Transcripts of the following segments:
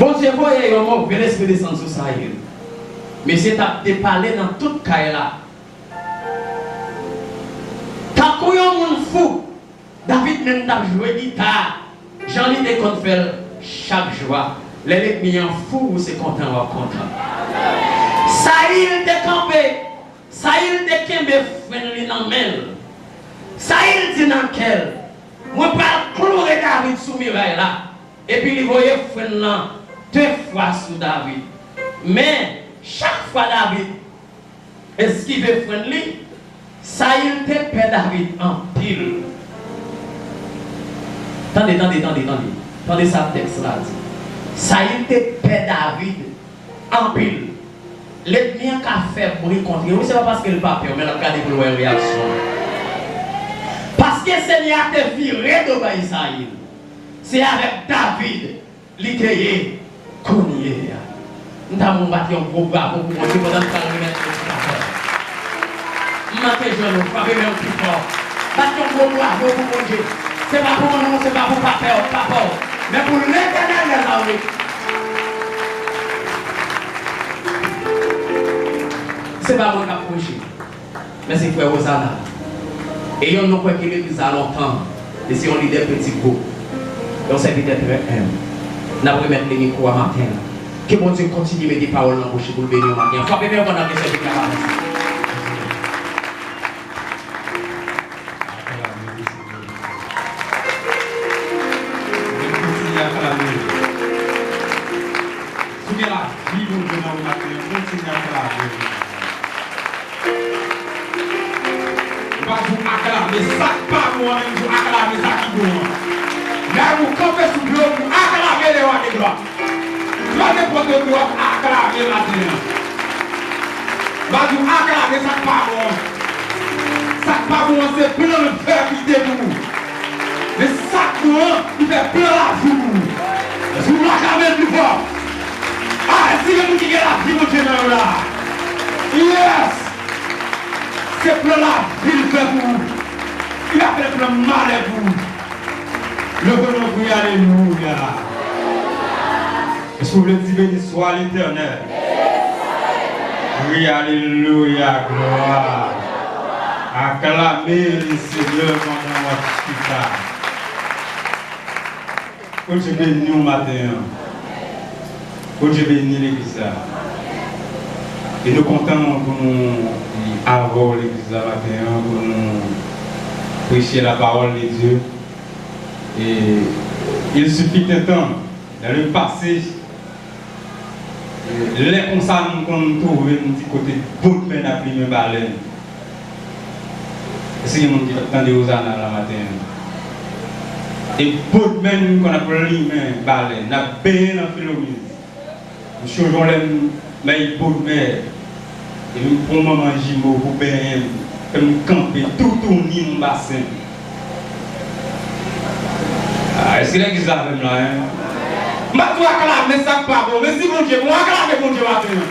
Bon Dieu, voyez, on m'a l'esprit descendre sur ça. Mais c'est à te parler dans toute caille là. Tant qu'on y a un monde fou, David même t'a joué guitare. Jean-Louis de fait chaque jour. Les gens fou, c'est content ou content. Ça il te campé. Ça il te kembe frère dans mel. Ça il dit dans quel. Moi pas clouer David sous muraille là. Et puis il voyait frère là 2 fois sous David. Mais chaque fois David esquive frère lui, ça il te paie David en pile. Attendez ça texte là dit. Ça il te paie David en pile. L'ennemi a fait pour rencontrer. Oui, c'est pas parce que le pape, mais regardez pour une réaction. Parce que le Seigneur te viré d'Obaïsaïl. C'est avec David, l'Itéé, Cogné. Nous avons battu un gros bravo pour manger pendant que nous remettons le café. Matez je nous frappez même plus fort. Battu un gros bravo pour manger. C'est pas pour nous, c'est pas pour papa, mais pour l'Éternel des armées. C'est pas moi qui approché, mais c'est frère Rosanna. Et on nous croit qu'il est à longtemps. Et si on lit des petits groupes, on s'est peut-être un. On a remettre les micros à matin. Que bon Dieu continue de mettre des paroles dans la bouche pour le bénir au matin. Il faut bien qu'on a des services à la maison. Mais ça pas moi même pour acclamer ça qui bon. Là vous campez sous bureau pour acclamer les rois de gloire. Gloire de votre gloire acclamer maintenant. Va vous acclamer ça pas bon. Ça pas bon c'est plein de fer qui était pour vous. Mais ça bon il fait plein la vie pour vous. Vous l'acclamez plus fort. Ah si vous qui la vie mon Dieu là. Yes. C'est plein la vie fait pour vous. Il a fait le mal à vous. Le bonheur pour y alléluia. Est-ce que vous voulez dire béni soit l'Éternel? Oui, alléluia, gloire. Acclamez le Seigneur pendant votre spectacle. Quand je bénis au matin, quand je bénis l'église, et nous comptons pour nous avoir l'église matin, pour nous prêcher la parole de Dieu. Et il suffit d'un temps, dans le passé, les constats qu'on trouve un petit côté bout de la première baleine. C'est ce qui attendait aux années la matin. Et bout de même qu'on appelle l'humain baleine, n'a bien dans Philomène. Nous changeons les bout de mer. Et nous prenons maman Jimo pour bien. Nous camper tout tourner mon bassin. Est-ce que l'église là même là? Je vais acclamer ça pas bon. Mais si mon Dieu, moi acclamer mon Dieu maintenant.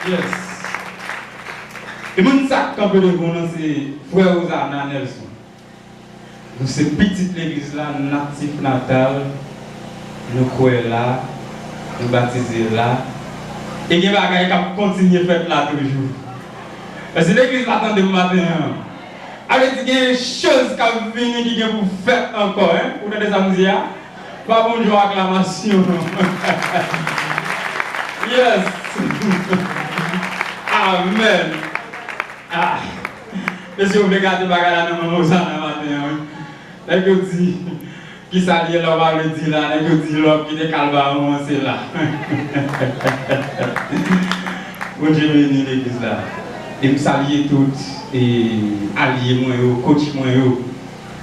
Yes. Et mon sac camper de bon c'est frère Osana Nelson. Nous c'est petite l'église là natif natal. Nous croyons là, nous baptisons là, et il y a des choses qui continuent à faire là toujours. Parce que l'église l'attend de matin. Avec il y a des choses qui viennent qui vous faire encore, hein, pour des amuser. Pas bonjour, acclamation. Yes. Amen. Ah. Monsieur, vous regardez les choses dans mon matin. Et que dit. Qui s'allie là, on va le dire là, et que dit l'homme qui est calme, c'est là. Bon Dieu béni l'église là. Et me saluer toutes, et alliés moi, coach moi,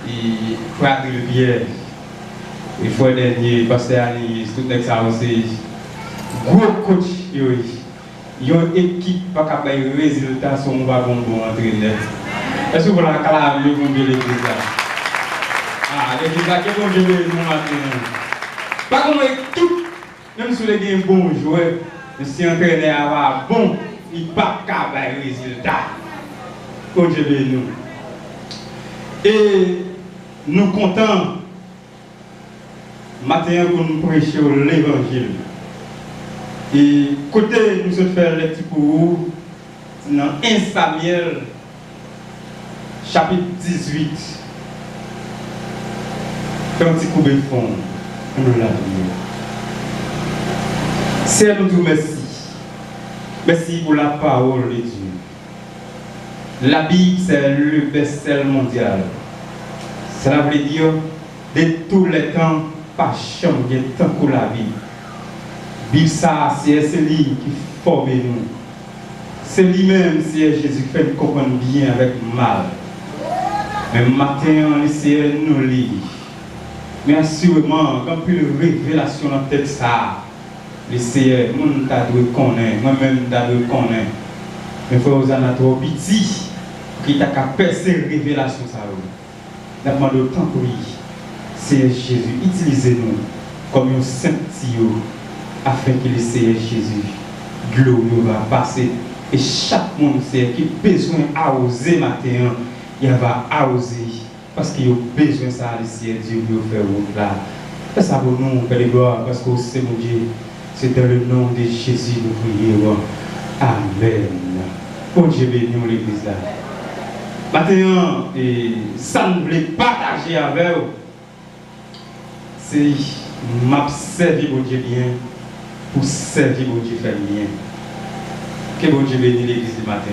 et frère de Pierre, et frère dernier, pasteur Anis, tout le ça aussi. Gros coach, ils ont une équipe pas capable de résultat sur mon wagon bon entraîneur. Est-ce que vous la calmez, vous l'église là? Ah, l'église là, qui est bon Dieu béni mon matin. Pas comme tout, même si les gens bon joueur, si entraîneur va bon, il pas capable de résultat. Oh Dieu béni nous. Et nous comptons matin pour nous prêcher l'évangile. Et côté nous sommes faire les petits pour vous dans 1 Samuel chapitre 18. Un petit coup de fond pour nous la vie. Seigneur, nous vous merci. Merci pour la parole de Dieu. La Bible, c'est le best-seller mondial. Cela veut dire, de tous les temps, pas changer tant que la vie. Bible, ça, c'est lui qui forme nous. C'est lui-même, c'est Jésus qui fait nous comprendre bien avec mal. Mais matin, le Seigneur nous lit. Mais assurément, quand plus de révélation dans le texte, le Seigneur, moi, je dois connaître, moi-même, je dois connaître. Mais il faut que vous ayez trop petit qui t'a qu'à percer la révélation. Nous demandons autant pour lui. Seigneur Jésus, utilisez-nous comme un saint afin que le Seigneur Jésus, gloire va passer. Et chaque monde Seigneur qui a besoin d'oser matin, il va oser. Parce qu'il a besoin de ça, le Seigneur Dieu lui faire route là. Fais ça pour nous, Père de gloire, parce que c'est mon Dieu. C'est dans le nom de Jésus que nous prions. Amen. Oh Dieu béni l'église là. Maintenant, ça nous voulait partager avec vous. C'est m'a servi mon Dieu bien pour servir mon Dieu faire bien. Que mon Dieu bénisse l'église du matin.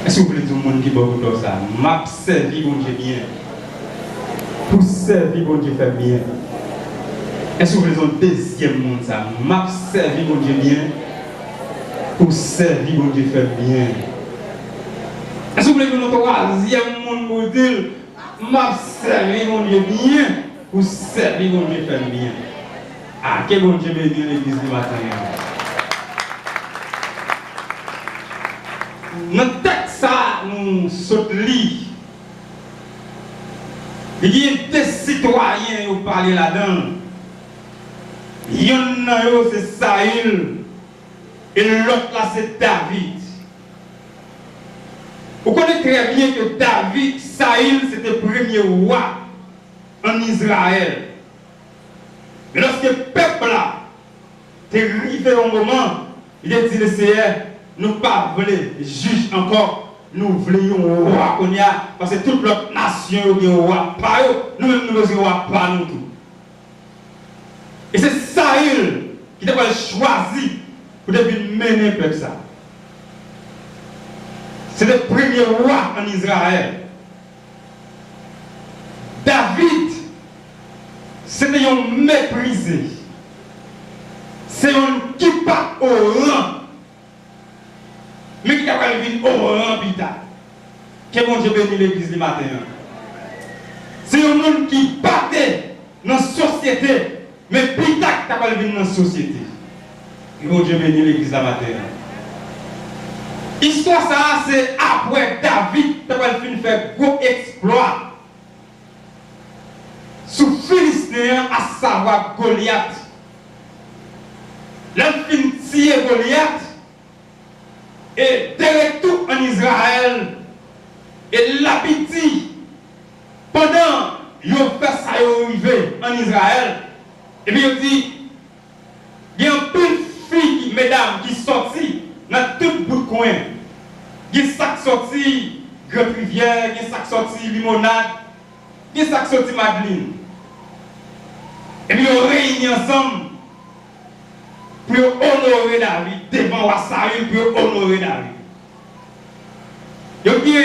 Est-ce que vous voulez tout le monde qui va vous ça? M'a servi mon Dieu bien pour servir mon Dieu faire bien. Est-ce que vous voulez un deuxième monde ça? M'a servi mon Dieu bien pour servir mon Dieu faire bien. Est-ce que vous voulez un troisième monde pour dire m'a servi mon Dieu bien pour servir mon Dieu faire bien? Ah, que bon Dieu bénisse l'église du matin. Notre texte, nous sautons lit. Il y a des citoyens qui parlent là-dedans. Il y en a c'est Saül et l'autre là c'est David. Vous connaissez très bien que David, Saül, c'était le premier roi en Israël. Mais lorsque le peuple là est arrivé au moment, il a dit le Seigneur, nous ne pas voulons juge encore, nous voulons un roi qu'on y a, parce que toute notre nation est un roi, pas eux, nous-mêmes nous sommes roi, pas nous tous. Et c'est Saül qui a choisi pour devenir mener le peuple ça. C'est le premier roi en Israël. David, c'était un méprisé. C'est un qui part au rang. Mais qui a venir au rang pita. Que bon Dieu bénisse l'église du matin. C'est un monde qui battait dans la société. Mais pita qui a venir dans la société. Que bon Dieu bénisse l'église du matin. L'histoire ça, c'est après David qui a fait gros exploit. Sous Philistéen, à savoir Goliath. L'homme tire Goliath et derrière tout en Israël et l'habitude pendant qu'il fait ça arrivé en Israël et puis il dit il y a un peu de filles, mesdames, qui sont sorties dans tout bout de coin. Il y a ça qui sorti Grande Rivière, il y a ça qui sorti Limonade, il y a ça qui sorti Madeleine. Et puis ils ont réuni ensemble pour honorer David devant Wassaïl, pour honorer David. Il y a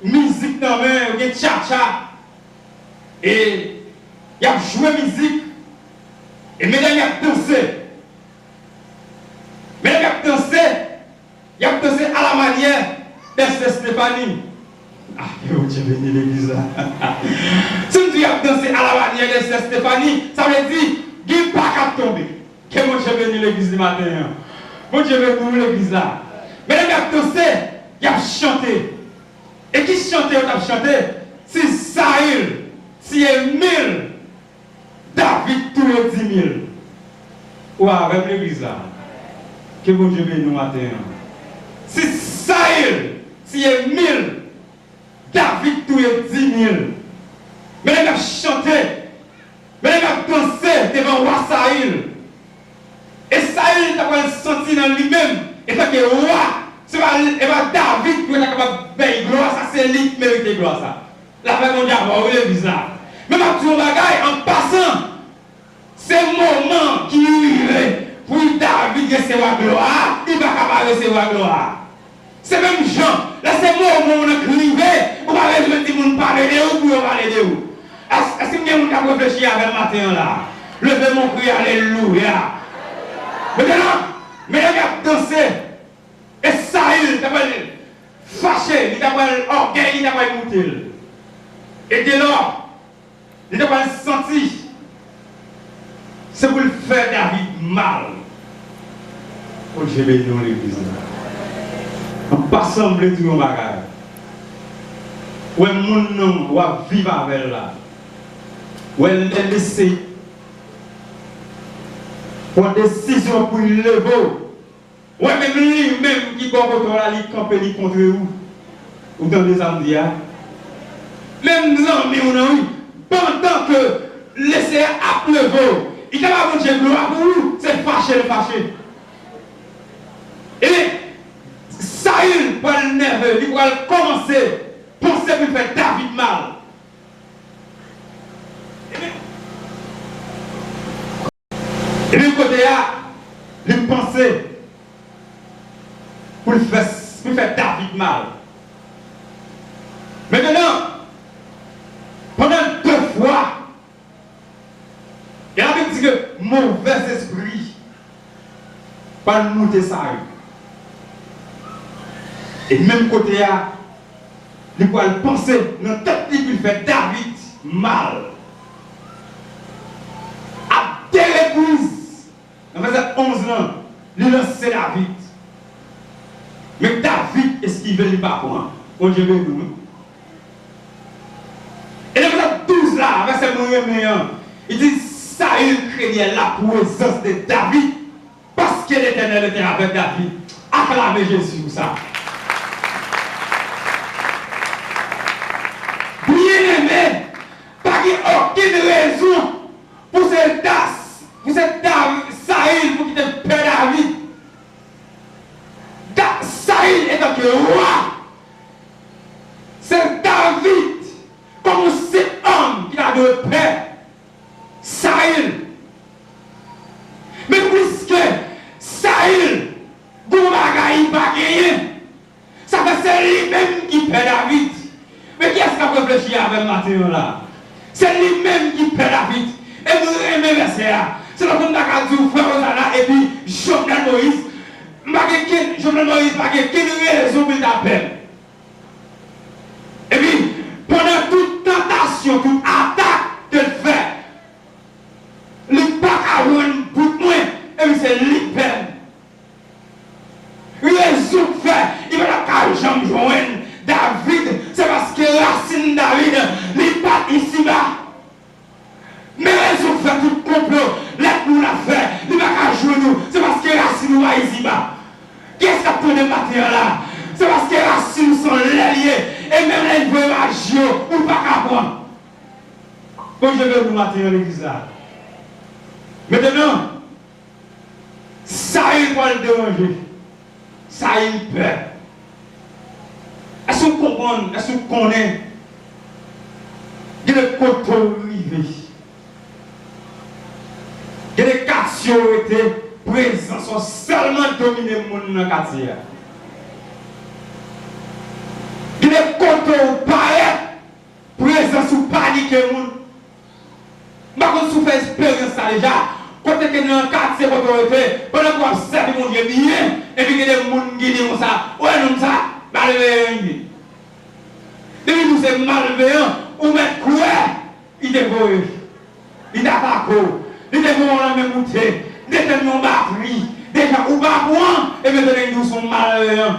une musique dans la main, il y a tcha-tcha. Et il y a joué musique. Et mesdames, il y a dansé. Mesdames, il y a dansé à la manière d'Esther Stéphanie. Ah, Dieu bénisse l'église là. Si tu as dansé à la manière d'Esther Stéphanie, ça veut dire qu'il n'y a pas qu'à tomber. Que mon Dieu bénisse l'église du matin. Mon Dieu bénisse l'église là. Mais les gars dansé, ils ont chanté. Et qui chantait, ils ont chanté? C'est Saül, c'est 1000. David, tous les 10 000. Ou avec l'église là. Que mon Dieu bénisse le matin. C'est Saül. si il y a 1000, David tout est 10 000. Mais il a chanté, mais il a dansé devant le roi Saïl. Et Saïl t'a senti dans lui-même, et tant que roi, c'est pas David qui est capable de faire gloire, ça c'est lui qui mérite gloire. Ça. La paix mondiale, on est bizarre. Mais ma tour bagaille, en passant, c'est le moment qui arrive pour David recevoir gloire, il va capable de recevoir gloire. C'est même Jean, là c'est le moment où on a crié, on va besoin de dire parler de vous pour parler de vous. Est-ce que vous avez réfléchi avec le matin là? Levez mon cri, alléluia. Maintenant, mais il a dansé. Et Saïl, il a fâché, il a orgueil, il a écouté. Et dès lors, il a senti, c'est pour le faire David mal. Oh, j'ai béni dans l'église. En passant, je vais tout le bagage. Où est mon nom, où est vivre avec elle là. Où est laissé pour une décision pour le lever. Où est même lui-même qui contre la ligue camper contre vous. Ou dans les armes même nous en pendant que laisser à pleuvoir, il n'a pas de gloire pour vous, c'est fâché. Et Saïl, pour le nerveux, il va commencer à penser pour faire David mal. Et de côté là, il pensait pour faire David mal. Maintenant, pendant 2 fois, il avait dit que mauvais esprit va monter ça. Et même côté là, il va penser dans la tête qu'il fait David mal. À des reprises, dans verset 11 ans, il lance David. Mais David esquive les pas pour moi. Dieu veut nous. Et le verset 12 là, verset 1, il dit Saïl craignait la présence de David parce que l'Éternel était avec David. Acclamez Jésus pour ça. Bien aimé, pas aucune raison pour cette Saïl pour quitter le père David. Saïl est donc le roi. C'est David comme cet homme qui a de père. Saïl. Mais puisque Saïl, Goumagaï pas gagné, ça fait c'est lui-même qui perd David. Mais qui est-ce qui a réfléchi avec Matthieu là? C'est lui-même qui perd David. Et vous aimez verset là. C'est le monde qui a dit frère Osana et puis Jovenel Moïse. Jovenel Moïse n'a qu'une raison pour t'appeler. Et puis, pendant toute tentation, toute attaque de le faire, il n'est pas à pour moi, et puis c'est l'hyper. Raison de faire, il va pas jamais joindre David, c'est parce que racine David, il n'est pas ici-bas. Mais raison de faire tout complot, laisse-nous la faire, il va pas jouer nous, c'est parce que racine nous ici-bas. Qu'est-ce qu'il y a pour les matériaux là? C'est parce que les racines sont liées. Et même les vrais magios, ou pas qu'à prendre. Comme je veux vous matériaux l'église là. Maintenant, ça il va le déranger. Ça il peur. Est-ce qu'on comprend? Est-ce qu'on connaît? Il y a des côtés rivés. Il y a des quartiers qui ont été présents, sont seulement dominés le monde dans le quartier. Il y a des côtés où paraît présents sous panique le monde. Par contre, si vous faites expérience ça déjà, quand vous êtes dans le quartier, pendant que vous observez mon Dieu bien, et puis il y a des gens qui disent ça, ouais, non, ça, malveillant. Depuis que c'est malveillant, ou mettre quoi, il dévore. Il attaque, il dévore la même bouteille, il détermine batterie, déjà, ou pas point, et maintenant ils sont malveillants.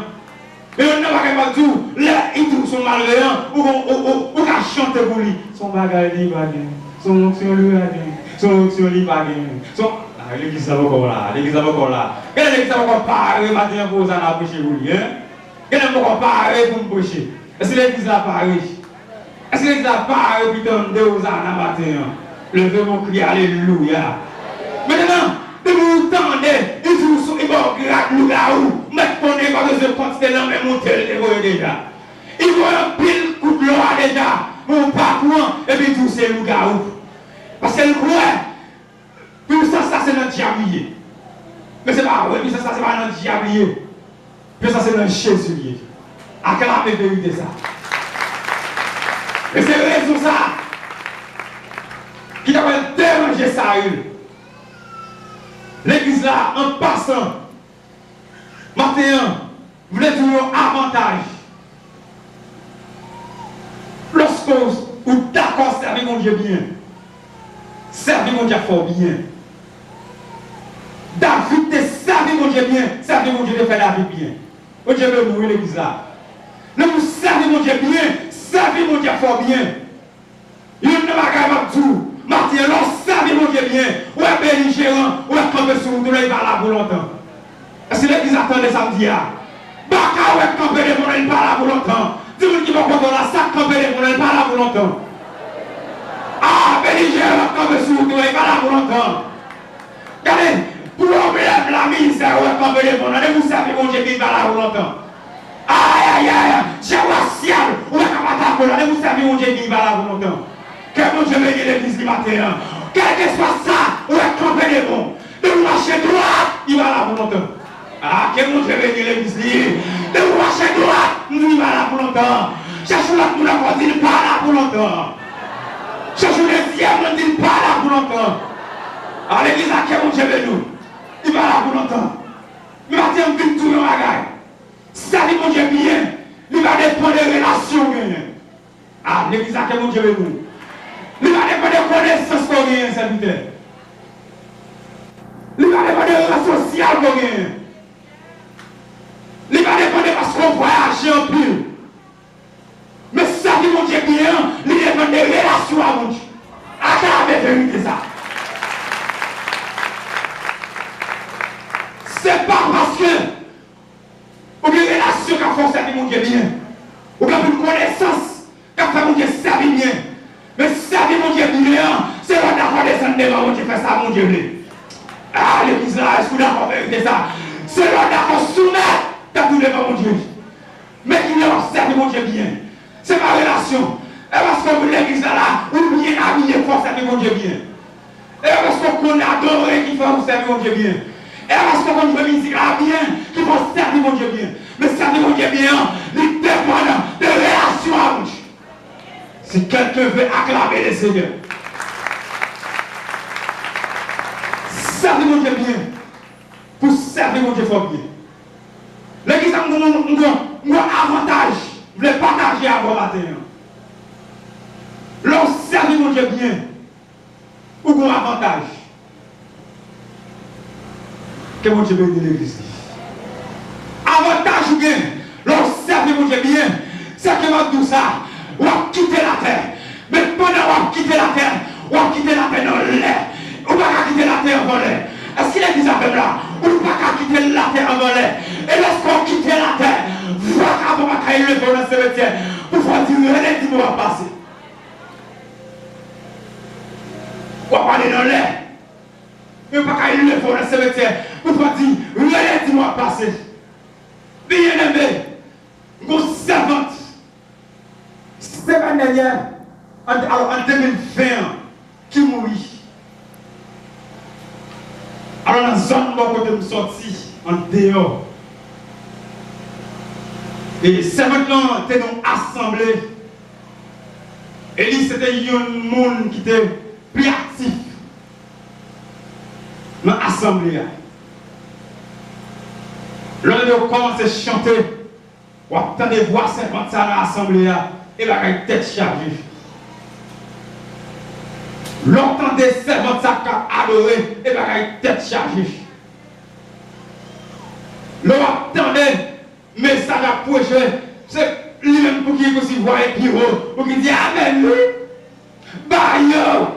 Mais on n'a pas capable de tout, là, ils sont malveillants, ou qu'à chanter pour lui. Son bagage est libre, son onction lui son onction libre, l'église est encore là, l'église est encore là. Quelle l'église est encore parée, matin pour ça, n'a pas chez vous, hein? Il y a encore pareil pour me prêcher. Est-ce que l'église a pareil? Est-ce que l'église a pareil pour tendre aux ânes matin? Levez mon cri, alléluia. Maintenant, de vous tendez, il va gratte le gaou, mettre ton nez parce que je continue dans mes montées, il déjà. Il va un pile coup de l'eau déjà, mon parcours, et puis tout c'est le gaou. Parce que le croit, puis ça c'est notre diable. Mais c'est pas vrai, puis ça c'est pas notre diable. Puis ça c'est notre Jésus. Acclamez vérité ça. Et c'est raison ça qui t'a dérangé ça. L'église là, en passant, maintenant, vous voulez toujours un avantage. Lorsque vous d'accord servir mon Dieu bien, servir mon Dieu fort bien. David te servir mon Dieu bien, servir mon Dieu te fait David bien. Mon Dieu veut nous l'église là. Nous vous servir mon Dieu bien, servir mon Dieu fort bien. Il ne va pas tout. Martin, alors servir mon Dieu bien. Ouais, belligérant, ouais, camper sur nous, il va là pour longtemps. Est-ce que l'église attendait samedi là? Baka, ouais, camper les gens, il va là pour longtemps. Dis-moi qui va comprendre la sac, camper les gens, il va là pour longtemps. Ah, belligérant, camper sur nous, il va là pour longtemps. Regardez, pour l'homme, la misère, ouais, camper les gens, vous savez mon Dieu, il va là pour longtemps. Aïe, aïe, aïe, j'ai racial, ouais, camper les gens, vous savez mon Dieu, il va là pour longtemps. Que mon Dieu bénisse l'église du matin. Quel que soit ça, où est campé les bons. De vous marcher droit, il va là pour longtemps. Ah, que mon Dieu bénisse l'église. De vous marcher droit, il va là pour longtemps. Cherchez la pour la il pas là pour longtemps. Cherchez le deuxième, il pas là pour longtemps. Ah, l'église a que mon Dieu bénisse. Il va là pour longtemps. Mais matin, on vit tout le bagage. Ça dit mon Dieu bien, il va dépendre des relations. Ah, l'église a que mon Dieu bénisse. Il va dépendre de connaissances qu'on gagne, serviteur. Il va dépendre de relations sociales qu'on gagne. Il va dépendre parce qu'on voyage en pile. Mais ça qui mon Dieu bien, il dépend des relations à mon Dieu. À la vérité ça. C'est pas parce que vous avez une relation qui a fait servir mon Dieu bien. Vous avez une connaissance qui a fait mon Dieu servir bien. Mais servir mon Dieu bien, c'est pas d'accord descendre devant mon Dieu faire ça, mon Dieu. Ah, l'église là, est-ce que vous d'accord avec ça? C'est pas d'accord soumettre tout devant mon Dieu. Mais qui vient servir mon Dieu bien. C'est ma relation. Et parce que vous l'église là, vous bien habillé pour servir mon Dieu bien. Et parce qu'on adore qui fait vous servir mon Dieu bien. Et parce qu'on veut musique là bien, qui faut servir mon Dieu bien. Mais servir mon Dieu bien, il dépend de relations à mon Dieu. Si quelqu'un veut acclamer le Seigneur, servir mon Dieu bien, pour servir mon Dieu fort bien. L'église a un avantage, vous voulez partager à vos matin. Lorsque servir mon Dieu bien, vous avez un avantage. Que mon Dieu bénisse l'église. Avantage ou bien, lorsque servir mon Dieu bien, c'est que votre tout ça. Ou à quitter la terre. Mais pendant qu'on quitter la terre, ou à quitter la terre dans l'air. Ou pas quitter la terre en l'air. Est-ce qu'il est dit ça fait là? Ou pas quitter la terre en l'air. Et lorsqu'on quitte la terre, voilà qu'on va cailler le feu dans le cimetière. Pour faire dire, regardez qui va passer. Ou pas aller dans l'air. Mais pas cailler le feu dans le cimetière. Pour faire dire, regardez qui va passer. Bien aimé, une servante. Semaine dernière, en 2020, qui mourit. Alors, dans la zone où je suis sorti, en dehors. Et c'est maintenant que nous assemblés. Et c'était un monde qui était plus actif dans l'assemblée. Lorsque nous commençons à chanter, on entend des voix 50 dans l'assemblée. Et la tête chargée. Longtemps des servants qui adoré et la tête chargée. L'on attendait message à projet, c'est lui-même pour qui aussi voit et puis pour qui dit Amen. Bayo.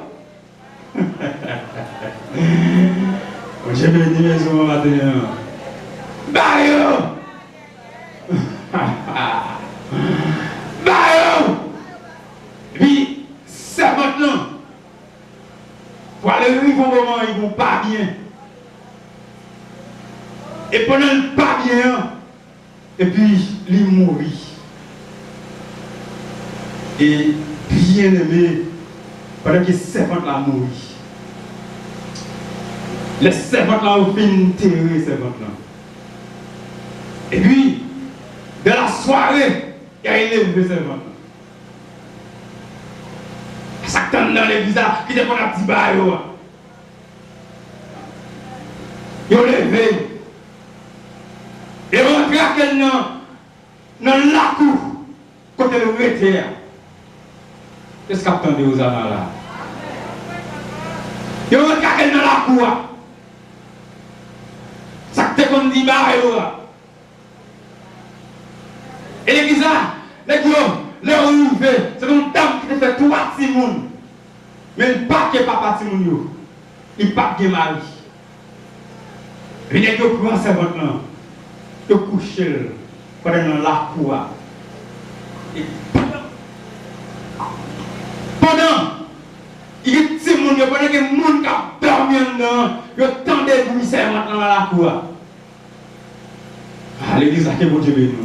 J'ai béni les hommes maintenant. Bayo. pour aller arriver au moment ils vont pas bien. Et pendant le pas bien, et puis il mourit. Et bien aimé, pendant que les servantes là mourit. Les servantes là ont fait enterrer les servantes là. Et puis, de la soirée, il y a élevé les servantes là. Ça tend dans l'église là, qui est qu'on a petit bail. Ils ont levé. Et rentré à quel nom dans la cour, côté le rété. Qu'est-ce qu'on attendait aux amants là? Ils rentré à quel dans la cour. Ça te qu'on dit bah et l'église là, les gars, c'est une dame qui te fait 3 petits monde. Mais il pas que papa petit monde. Il pas que mari. Et les gars prennent servante là. De coucher pendant la cour. Et pendant il y a des petits monde, pendant que les gens qui dorment dedans, ils attendent des bruits servantes dans la cour. Ah, l'église là, que bon Dieu bénisse.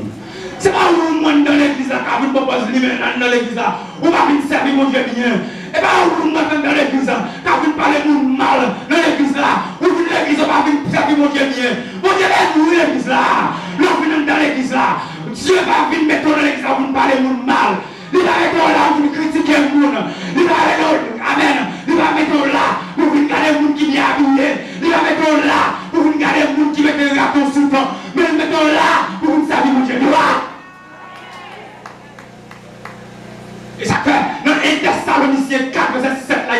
C'est pas où monde dans l'église là, qui vous propose lui-même dans l'église là, ou pas venir servir mon Dieu bien. Et pas où monde dans l'église là, qui vous parler de mal dans l'église là, ou vous l'église là, pas venir servir mon Dieu bien. Mon Dieu est où l'église là, l'homme dans l'église là, Dieu va venir mettre dans l'église là, vous parler de mal. Il va mettre là, vous critiquer le monde. Il va mettre amen. Il va mettre là, pour vous garder le monde qui vient habiller. Il va mettre là, pour vous garder le monde qui met des râteaux sous le temps. Mais il va mettre là, pour vous servir mon Dieu. Et ça fait, dans 1 Thessaloniciens 4, verset 7, là,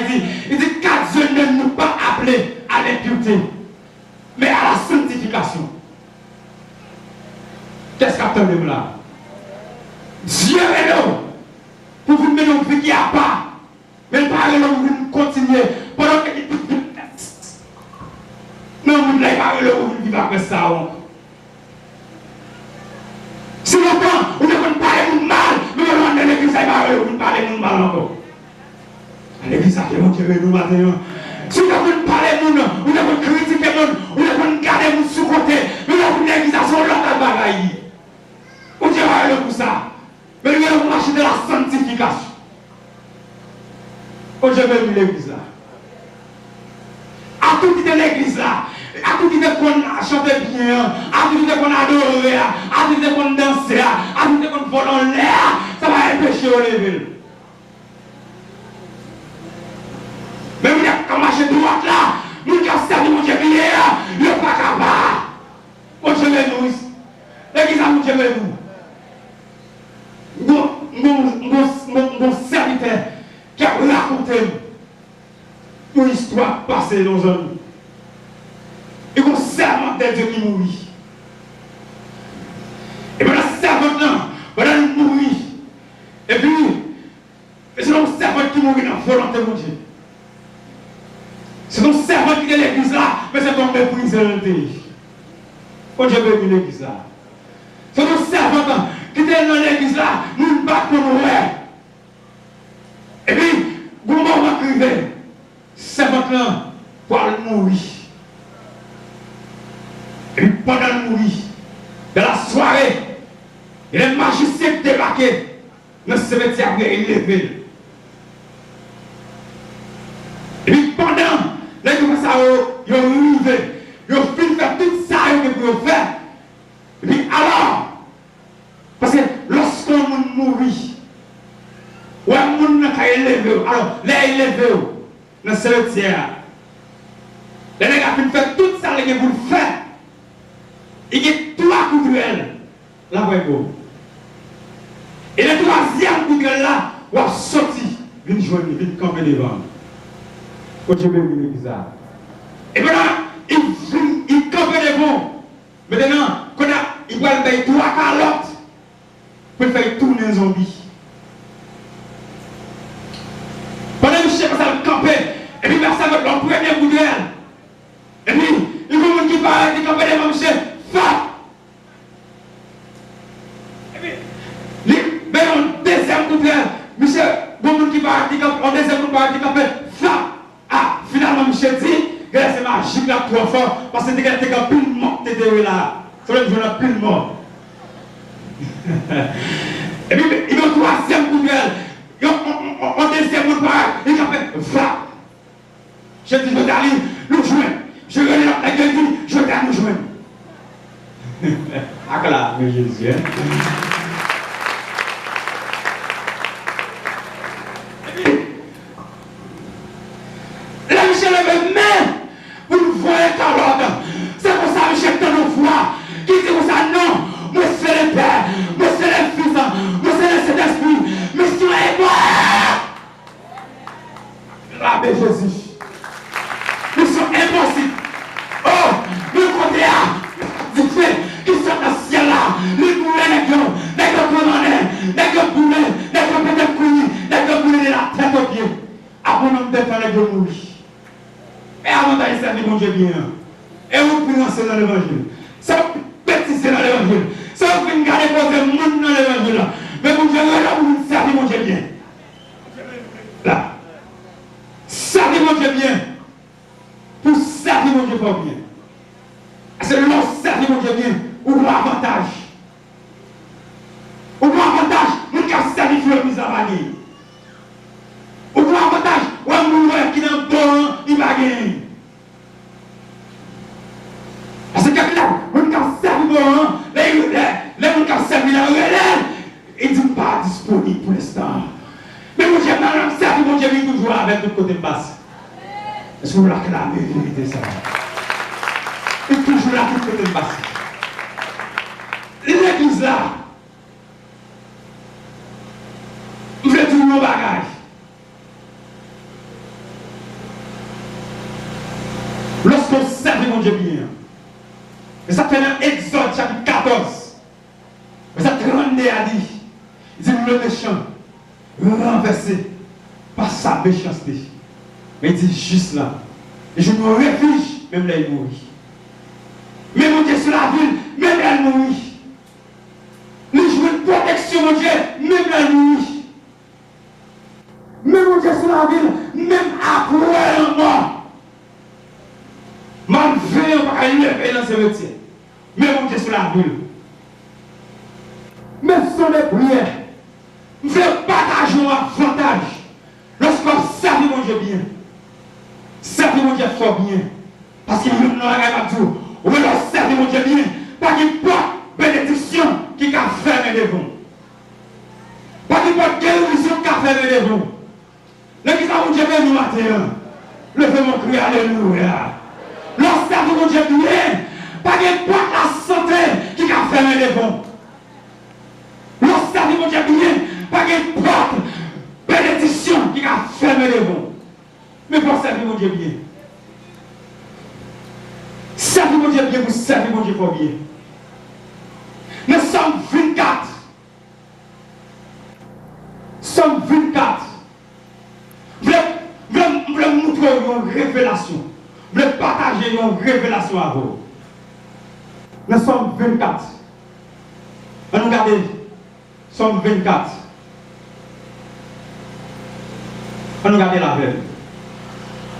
il dit, car Dieu ne nous pas appelé à l'impureté, mais à la sanctification. Qu'est-ce qu'attendez-vous là? Dieu est là pour vous mettre une vie qui n'a pas, mais pas là pour vous continuer pendant que non, vous n'avez pas là pour vous vivre après ça. Si longtemps, vous ne pouvez pas de mal, mais vous demandez à l'église, vous ne parlez de mal encore. À l'église, ça fait Dieu nous maintenant. Si vous ne pouvez pas parler de mal, vous ne pouvez critiquer le monde, vous ne pouvez garder le sous côté, mais vous ne l'église, ça sont l'autre bagaille. Vous Dieu va aller pour ça. Mais nous allons marcher de la sanctification. Oh, je vais vu l'église là. À tout dit de l'église là. À tout dit qu'on chantait bien. À tout dit qu'on adorait. À tout dit qu'on dansait. À tout dit qu'on volait en l'air. Ça va empêcher au lever. Mais vous n'avez qu'à marcher droite là. Nous avons servi mon Dieu bien. Il n'est pas capable. Mon Dieu est nous. L'église a mon Dieu est nous. Mon serviteur qui a raconté une histoire passée dans un nous. Et qu'on servante de Dieu qui mourit. Et bien la servante là, elle mourit. Et puis, c'est une servante qui mourit dans la volonté de Dieu. C'est une servante qui est dans l'église là, mais c'est comme méprisé dans le pays. Quand j'ai vu l'église là. C'est une servante qui était dans l'église là, nous ne battons pour nous. Et puis, quand on va crier, servante là, pour mourir. Et puis pendant le mourir, dans la soirée, il y a un magicien qui débarqué dans ce cimetière et il levé. Et puis pendant, là, il commence à y arriver, il a fait tout ça qu'il peut faire. Et puis alors, parce que lorsqu'on mourit, ou un monde n'a élevé, alors là il est élevé dans le cimetière. Les gars ont fait tout ça qu'ils veulent faire. Il y a 3 coups de duel. Là, vous voyez. Et le 3e coup de duel là, vous avez sorti. Vine joindre, vine camper devant. Quand je vais vous bizarre. Et maintenant, il campe devant. Maintenant, il va faire 3 calottes pour faire tourner un zombie. Pendant que le chef va camper, et puis il va savoir le premier coup de duel. Et puis, il y a quelqu'un qui parle, qui campe devant le chef. Et puis, mais en deuxième coup de monsieur, bon monde qui va en deuxième coup de campé, ah, finalement, parce que tu as plus de mort, tu es là. C'est vrai que je n'ai plus de mort. Et puis, il y a un troisième couvert. On deuxième mot il a fait va. Je dis, je t'allie, nous jouons. Je regarde la gueule, je t'allie, nous jouons. Acclame Jésus. Là, Michel lève main pour nous voir Carlotte. C'est pour ça, Michel, que nous voit. Qui dit comme ça, non, moi c'est le Père, moi c'est le Fils, moi c'est le Saint-Esprit. Mission est moi. L'abbé Jésus. Mission impossible. Oh, le côté A, vous faites, qui sont dans le ciel là, les boulets, les gars condamnés, les gars boulets, les gars peut-être couillis, les gars boulets de la tête aux pieds. Avant de défendre les gars mourir. Et avant d'aller servir mon Dieu bien. Et vous pouvez lancer dans l'évangile. Ça va pétisser dans l'évangile. Ça va vous garder poser le monde dans l'évangile. Mais mon Dieu, là, vous servez mon Dieu bien. Là. Servez mon Dieu bien. Pour servir mon Dieu pas bien. C'est le nom servir mon Dieu bien. Ou un avantage. Ou un avantage. Nous qui avons servi sur le mise en valise. Ou un avantage. Ou un mouvement qui est dans le bon, il va gagner. Parce que là, on a servi bon, les gens qui ont servi la relève, ils ne sont pas disponibles pour l'instant. Mais mon Dieu, maintenant, servi mon Dieu, il est toujours avec le côté basse. Est-ce que vous l'acclamez, vérité ça? Il est toujours là, tout côté basse. L'église là, il fait tout nos bagages. Lorsqu'on serve mon Dieu bien, mais ça fait dans Exode chapitre 14. Mais ça 32 a dit, il dit le méchant, renversé par sa méchanceté. Mais il dit juste là, et je me réfugie, même là il mourit. Mais mon Dieu sur la ville, même là il mourit. Mais je veux une protection, mon Dieu, même là il mourit. Mais mon Dieu sur la ville, même après la mort. Man veille pas lever dans ce métier. Mais mon Dieu sur la ville. Mais ce sont des prières. Nous faisons partager un avantage. Lorsqu'on serve mon Dieu bien. Serve mon Dieu fort bien. Parce qu'il y a une tout. Ou alors serve mon Dieu bien. Pas qu'il porte bénédiction qui a fermé les vents. Pas qu'il porte guérison qui a fermé les vents. L'église à mon Dieu bien nous matin. Levez mon cri, alléluia. Lorsque mon Dieu bien, pas qu'il porte la santé qui a fermé les vents. Lorsque mon Dieu bien, pas qu'il porte bénédiction qui a fermé les vents. Mais pour servir mon Dieu bien. Servir mon Dieu bien, vous servir mon Dieu pour bien. Nous sommes 24. Somme 24. Vous voulez montrer une révélation. Vous voulez partager une révélation à vous. Nous sommes 24. On nous regarde. Somme 24. On nous regarde la veille.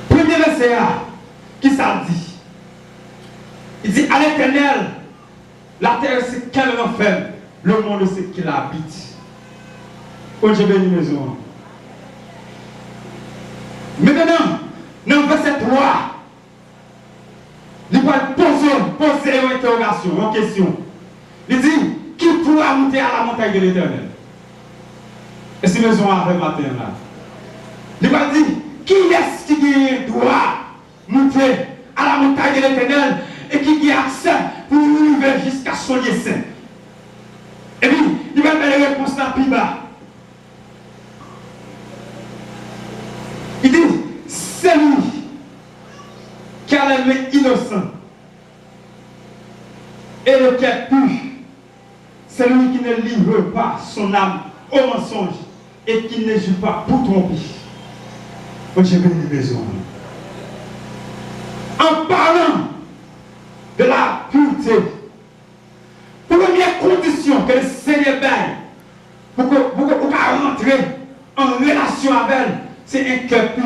Premier verset, qui ça dit? Il dit à l'Éternel, la terre c'est qu'elle renferme, le monde c'est qu'il habite. Oh, j'ai béni maison. Maintenant, dans le verset 3, il va poser une interrogation, une question. Il dit, qui pourra monter à la montagne de l'Éternel? Et c'est maison avec matin là. Il va dire, qui est-ce qui doit monter à la montagne de l'Éternel et qui a accès pour arriver jusqu'à son lieu saint? Et puis, il va faire les réponses là plus bas. Il dit, c'est lui qui a les mains innocents et le cœur pur. C'est lui qui ne livre pas son âme au mensonge et qui ne joue pas pour tromper. Moi, j'ai béni maison. En parlant de la pureté, première condition que le Seigneur baille pour rentrer en relation avec elle, c'est un cœur pur.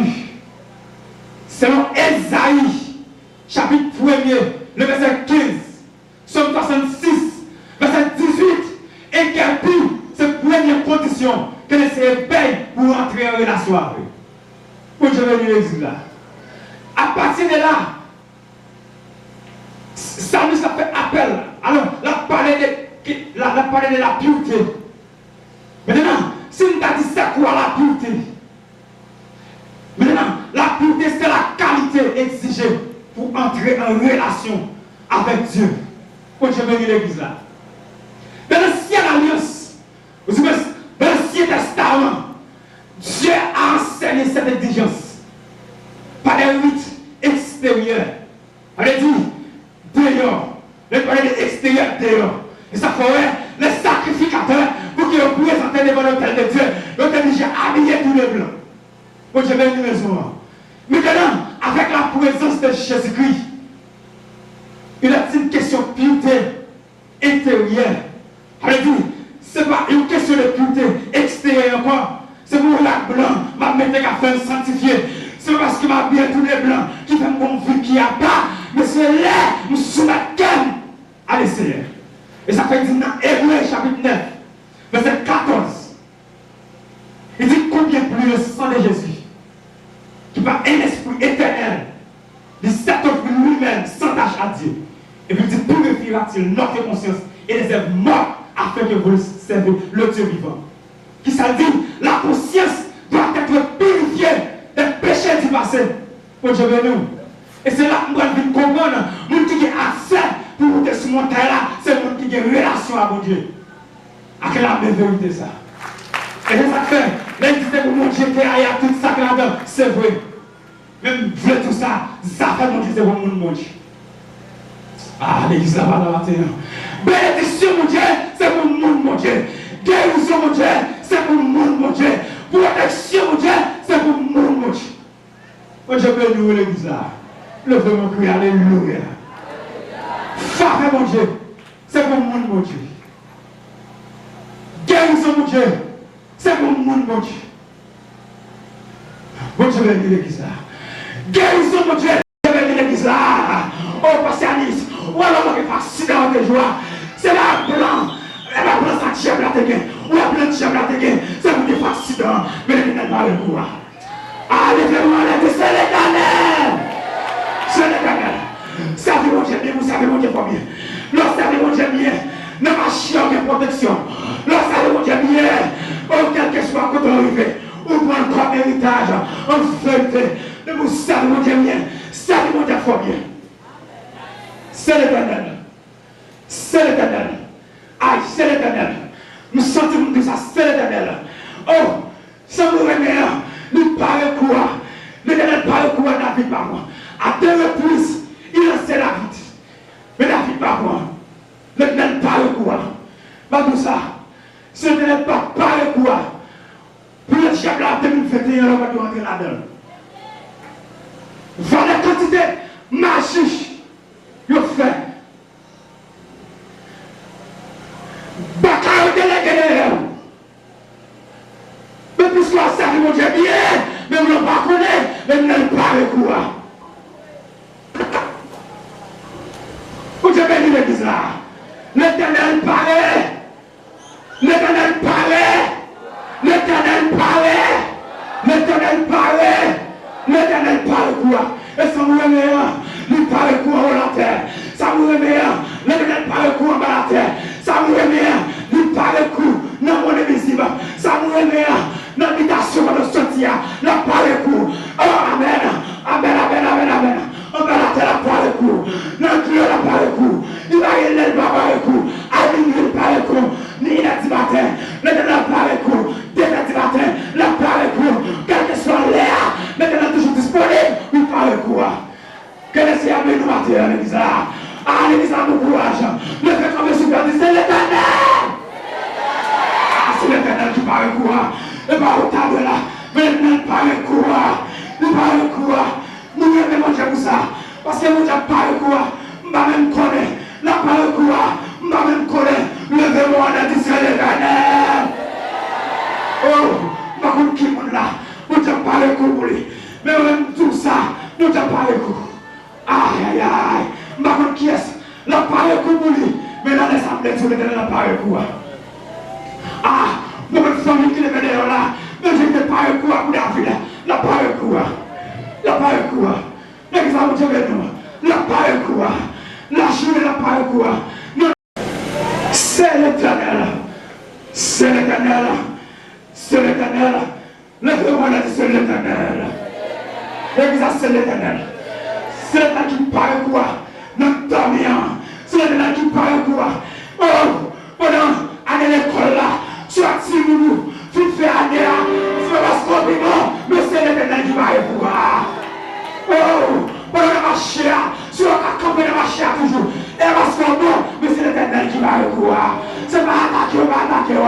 Selon Esaïe, chapitre 1er, le verset 15, Somme 66, verset 18, et qu'elle dit, c'est première condition que les Seigneur paye pour entrer en relation avec eux. Pour je vais l'église là. À partir de là, Samuel a fait appel. Alors, la parlé de la pureté. Maintenant, si on t'a dit c'est quoi la pureté? Maintenant, la pureté, c'est la qualité exigée pour entrer en relation avec Dieu. Pour je vais l'église là. Dans l'ancienne alliance, vous savez, dans l'Ancien Testament, Dieu a enseigné cette exigence par des rites extérieurs. On a dit, dehors, le palais de l'extérieur dehors. Et ça ferait les sacrificateurs pour qu'ils représentent devant l'autel de Dieu. L'autel de Dieu habillé tous les blancs. Moi je vais une maison. Maintenant, avec la présence de Jésus-Christ, il a une question de pureté intérieure. On a dit, ce n'est pas une question de pureté extérieure encore. C'est pour la blanc, ma mettre à faire sanctifier. C'est parce que ma bien tous les blancs qui fait mon vie qui a pas. Mais c'est là, nous soumettons à l'Seigneur. Et ça fait dire dans Hébreux chapitre 9, verset 14. Il dit combien plus le sang de Jésus, qui par un esprit éternel, il s'attoffe lui-même sans tâche à Dieu. Et puis il dit purifiera-t-il notre conscience et les œuvres mortes afin que vous servez le Dieu vivant. Qui ça dit, la conscience doit être purifiée des péchés du passé. Pour Dieu nous. Et c'est là que nous devons comprendre, nous qui avons accès pour monter sur mon terre là, c'est nous qui avons une relation avec Dieu. Avec la vérité ça. Et c'est ça que fait, là il disait que mon Dieu était à tout ça là-dedans, c'est vrai. Même vrai tout ça, ça fait mon Dieu, c'est pour mon Dieu. Ah, l'église là-bas dans la terre. Bénédiction mon Dieu, c'est pour mon Dieu. Guérison mon Dieu, c'est pour mon Dieu. Protection mon Dieu, c'est pour mon Dieu. Moi je peux louer l'église là. Levez mon cri, alléluia. Faveur mon Dieu, c'est pour mon Dieu. Guérison mon Dieu, c'est pour mon Dieu. Bon Dieu bénit l'église là. Guérison mon Dieu, bénit l'église là. Oh patience, ou alors on va faire dans de joie. C'est la blanc. Et la blanc ça tient la tête. Ou la blanc tient la tête. C'est pour des accidents. Mais il n'est pas le coup. Allez-moi, c'est l'éternel. C'est l'éternel. Servez mon Dieu bien, vous savez mon Dieu combien. Lorsque servez mon Dieu bien, ne marchez aucune protection. Lorsque servez mon Dieu bien, oh quel que soit quand on arrive, ou prendre comme héritage, en feuilleté, ne vous servez mon Dieu bien, servez mon Dieu fort bien. C'est l'éternel. C'est l'éternel. Aïe, c'est l'éternel. Nous sentons que ça, c'est l'éternel. Oh, ça nous remet, nous parle quoi. L'éternel parle quoi à David par moi. À deux reprises, il lançait David. Mais David par moi. L'éternel parle quoi. Pas tout ça. Si l'éternel parle quoi. Pour le chef là, 2021, on va rentrer là-dedans. Voilà la quantité magique. Il fait. Baccarat délégué. Mais puisqu'on a servi mon Dieu bien, mais on ne pas connaître, mais on ne parle quoi. Vous avez béni l'église là. L'éternel parlait. L'éternel parlait. L'éternel parlait. L'éternel parlait. L'éternel parle quoi. Et ça nous remet, il parle quoi en la terre. Ça nous remet, l'éternel parle quoi en bas la terre. Ça nous remet, il parle quoi dans le monde invisible. Ça nous remet, dans l'habitation de sortir, la parle quoi. Oh, amen. Amen, amen, amen, amen. On va la terre la parle quoi. Dans Dieu la parle quoi. Il va y aller, il va parler quoi. Aline, il parle quoi. Ni la du matin, l'éternel parle quoi. Dès la du matin, la parle quoi. Quel que soit l'air, l'éternel toujours disponible, il parle quoi. Que le Seigneur nous matin à l'église là. Ah, l'église là, nous courage. Le fait qu'on me super dit, c'est l'éternel. Ah, c'est l'éternel qui parle quoi. Et pas au table là. Mais l'éternel parle quoi. Il parle quoi. Nous aimons mon Dieu pour ça. Parce que mon Dieu parle quoi. Je ne même connaître. La parole quoi. Je ne même connaître. Levez-moi en disant c'est l'éternel. Oh, je ne sais pas qui est là. Mon Dieu parle quoi pour lui. Mais même tout ça, nous Dieu parle quoi. Aïe, aïe, aïe. contre qui est-ce? La parole pour lui. Mais dans l'assemblée, tu veux donner la parole pour. Ah, mon famille qui est derrière là. Mais je ne pas un coup pour David. La parole pour. La parole pour. L'exemple de nous. La parole pour. Lâchez la parole pour. C'est l'Éternel. C'est l'Éternel. C'est l'Éternel. Lève-moi là, c'est l'Éternel. L'exemple, c'est l'Éternel. C'est l'Éternel qui parle quoi? Notre dormant. C'est l'Éternel qui parle quoi? Oh, pendant l'année l'école là, soit si nous, tu fais année là, c'est parce qu'on dit non, mais c'est l'Éternel qui parle quoi? Oh, pendant la marche là, sur la campagne de marche toujours, et parce qu'on non, mais c'est l'Éternel qui parle quoi? C'est pas attaquer, on va attaquer.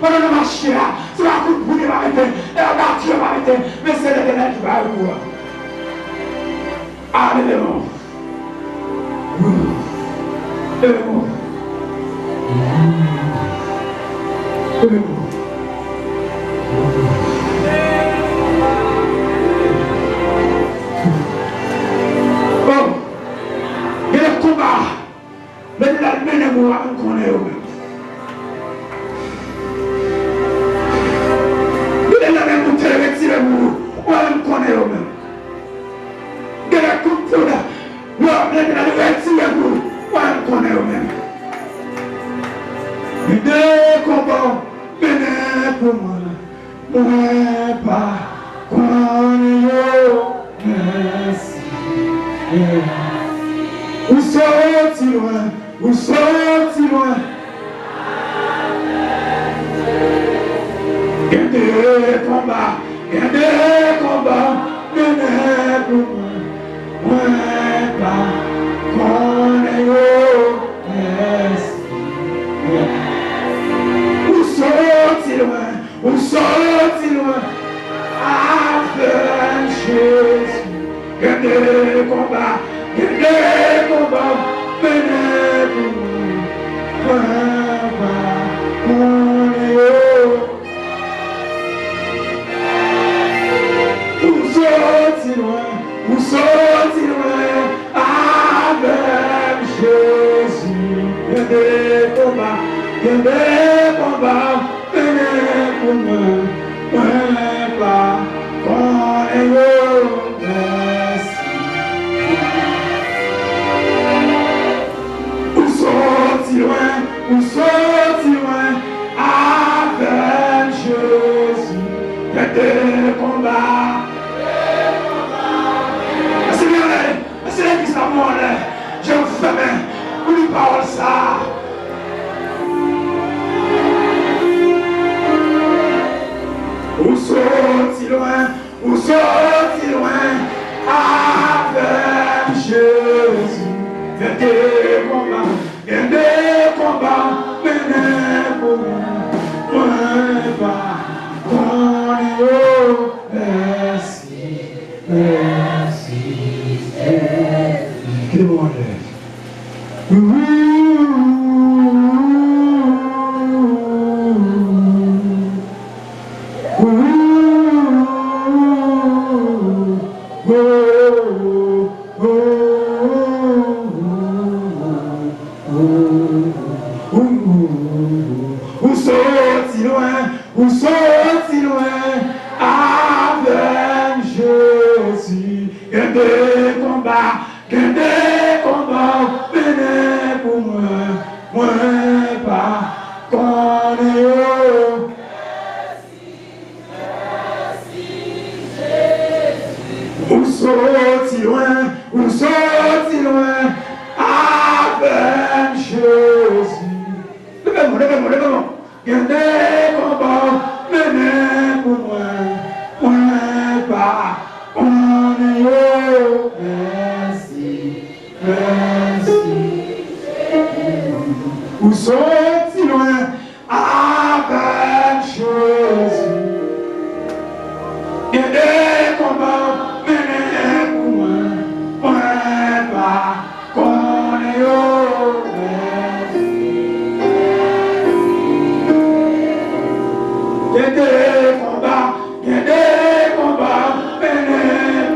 Pendant la marche là, c'est pas coup de boule qui va arrêter, et on va tuer, on va arrêter, mais c'est l'Éternel qui parle quoi? Alléluia. Oh, il y a le combat. Mais la mène moi, on connaît eux-mêmes. Il y a la même bouteille avec tirez-vous, on connaît eux-mêmes. Il y a la coupe là. Non, mais la vérité, on connaît eux-mêmes. Mais des combats, mais pour moi, moi pas, merci. Où sont-ils loin? Où sont-ils loin? Il y a des combats, mais pour moi. Ouais, pas où sont-ils loin? Où sont-ils loin? Avec Jésus. Il y a des combats, menés pour moi. Ouais, pas où sont-ils loin? Où sont-ils loin? Avec Jésus. Il y a des combats, menés pour moi. Ouais, pas merci. Où sont-ils loin? Où sont-ils loin? Avec Jésus. Il y a des combats. C'est là qui s'amène. Je vous fais bien. Vous lui parlez ça. Où sont-ils loin? Où sont-ils loin? Avec Jésus. Il y a des combats. Il y a des combats. Menés pour moi. Merci. Merci. Give him one day. Où sont-ils loin? Où sont-ils loin? Avec Jésus. Il y a des combats, menés pour moi. Moi pas connaître. Où sont-ils loin? Où sont-ils loin? Avec Jésus. Levez-moi. Il y a des combats menés pour moi. Moi pas connaître. Merci. Où sont-ils loin? Avec Jésus. Il y a des combats menés pour moi. Moi pas connaître. Il y a des combats menés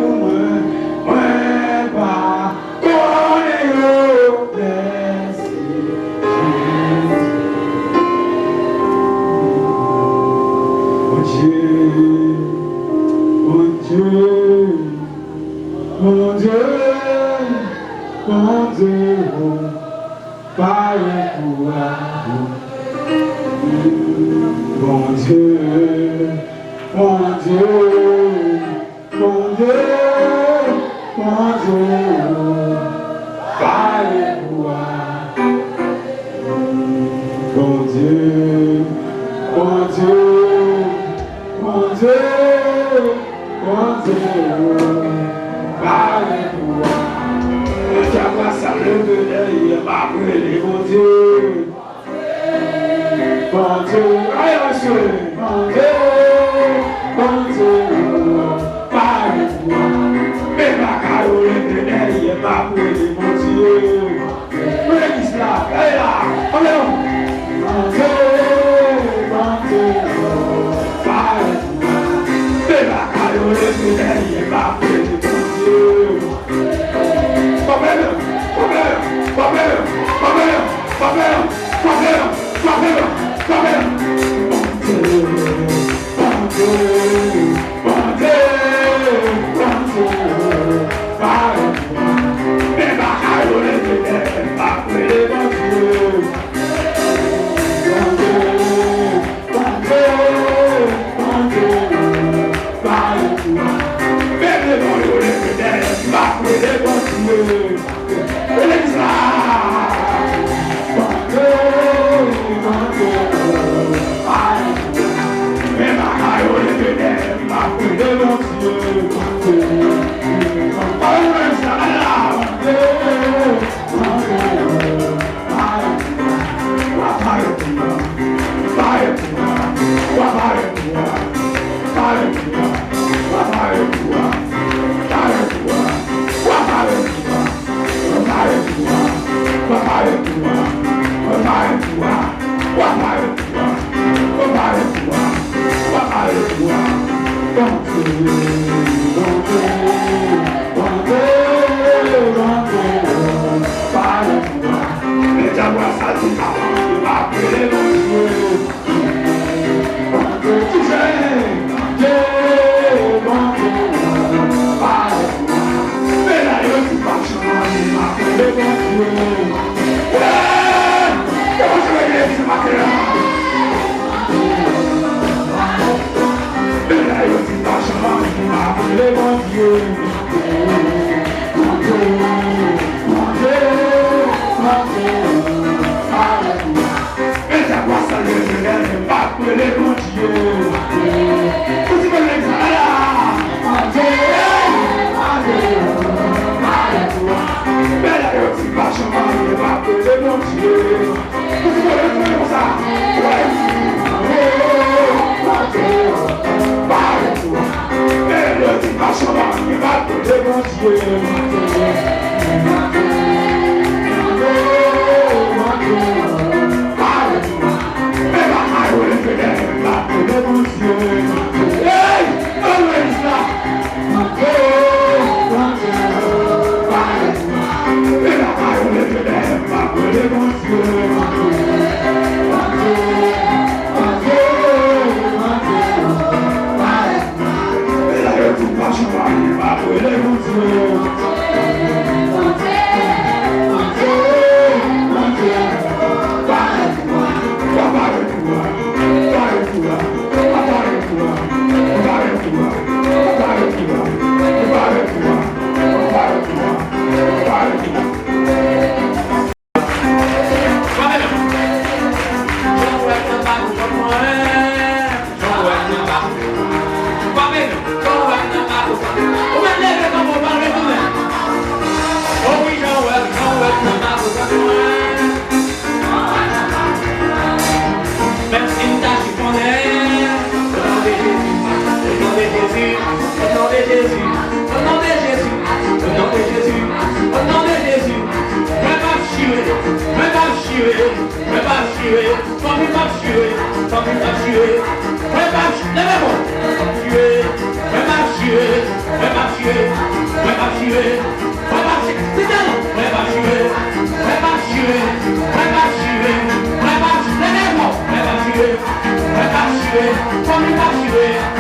Come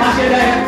Marchez derrière,